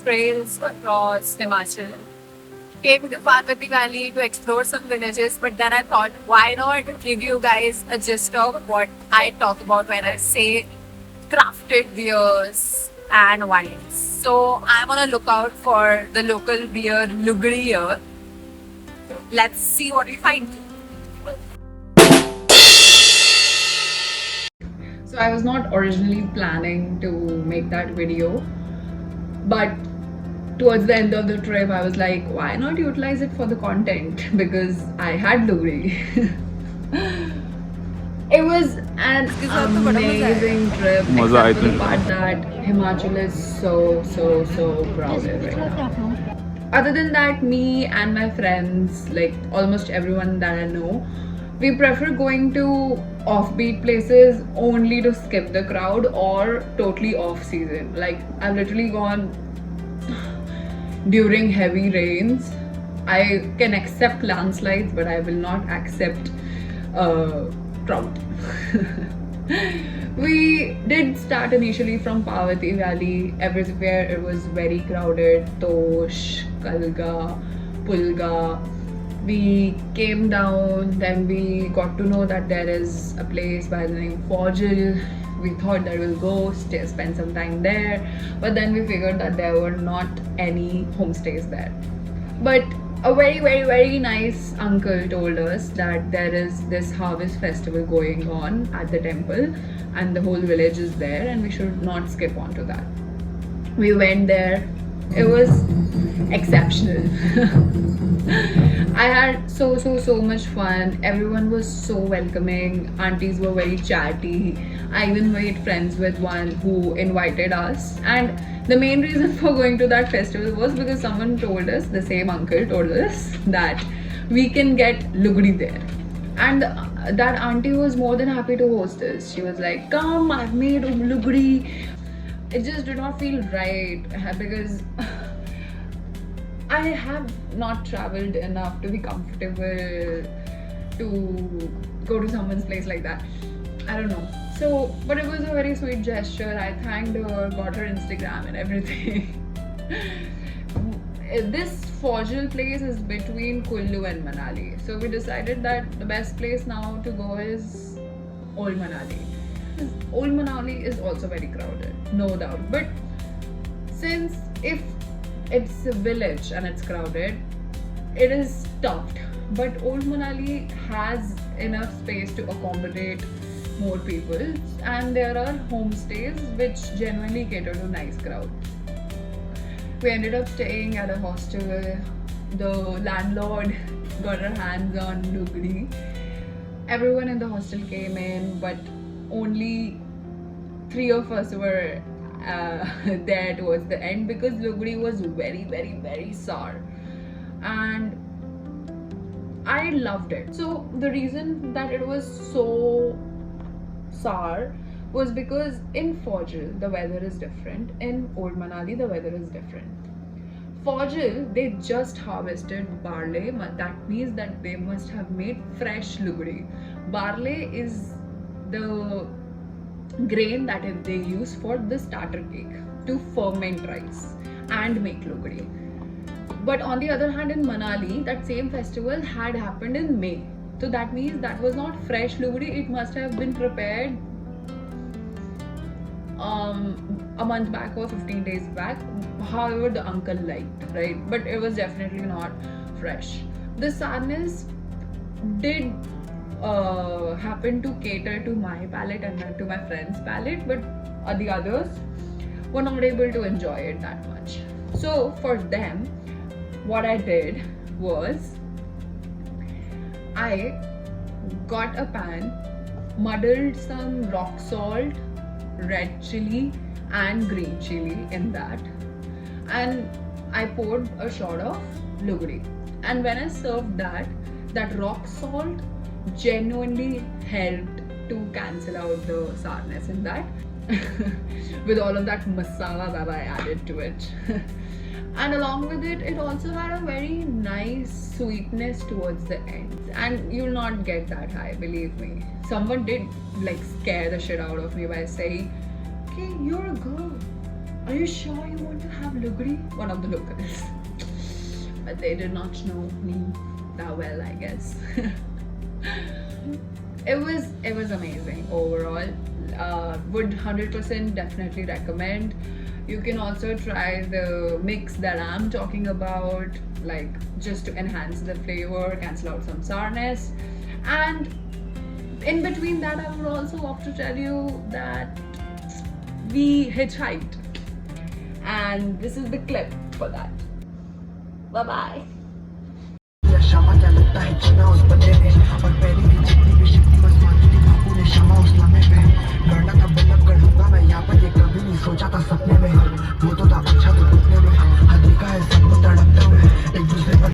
trails across Himachal. Came to the Parvati Valley to explore some villages, but then I thought, why not give you guys a gist of what I talk about when I say crafted beers and wines. So I'm on a lookout for the local beer Lugdi here. Let's see what we find. So I was not originally planning to make that video, but towards the end of the trip I was like, why not utilize it for the content? Because I had Lugri. It was an amazing trip, except for the part that Himachal is so crowded right now. Other than that, me and my friends, like almost everyone that I know, we prefer going to offbeat places only to skip the crowd or totally off season. Like I've literally gone during heavy rains. I can accept landslides, but I will not accept crowd. We did start initially from Parvati Valley. Everywhere it was very crowded. Tosh, Kalga, Pulga. We came down, then we got to know that there is a place by the name Fojil. We thought that we'll go spend some time there, but then we figured that there were not any homestays there. But a very nice uncle told us that there is this harvest festival going on at the temple and the whole village is there and we should not skip on to that. We went there. It was exceptional. I had so much fun. Everyone was so welcoming. Aunties were very chatty. I even made friends with one who invited us, and the main reason for going to that festival was because someone told us, the same uncle told us, that we can get Lugdi there. And that auntie was more than happy to host us. She was like, come, I've made Lugdi. It just did not feel right because I have not traveled enough to be comfortable to go to someone's place like that. I don't know. So, but it was a very sweet gesture. I thanked her, got her Instagram and everything. This Fojil place is between Kullu and Manali. So we decided that the best place now to go is Old Manali. Old Manali is also very crowded, no doubt. But since if it's a village and it's crowded, it is stuffed. But Old Manali has enough space to accommodate more people, and there are homestays which genuinely cater to nice crowds. We ended up staying at a hostel. The landlord got her hands on Lugdi. Everyone in the hostel came in, but only 3 of us were there towards the end because Lugdi was very sour, and I loved it. So the reason that it was so sour was because in Fojil the weather is different, in Old Manali the weather is different. Fojil, they just harvested barley. That means that they must have made fresh Lugdi. Barley is the grain that they use for the starter cake to ferment rice and make Lugdi. But on the other hand, in Manali, that same festival had happened in May. So that means that was not fresh Lugdi. It must have been prepared a month back or 15 days back, however the uncle liked, right? But it was definitely not fresh. The sourness did happen to cater to my palate and to my friend's palate, but the others were not able to enjoy it that much. So for them, what I did was I got a pan, muddled some rock salt, red chili and green chili in that, and I poured a shot of Lugdi. And when I served that, that rock salt genuinely helped to cancel out the sourness in that with all of that masala that I added to it. And along with it, it also had a very nice sweetness towards the end. And you'll not get that high, believe me. Someone did like scare the shit out of me by saying, okay, you're a girl. Are you sure you want to have lugri? One of the locals. But they did not know me that well, I guess. It was amazing overall. Would 100% definitely recommend. You can also try the mix that I'm talking about, like just to enhance the flavor, cancel out some sourness. And in between that, I would also love to tell you that we hitchhiked. And this is the clip for that. Bye bye.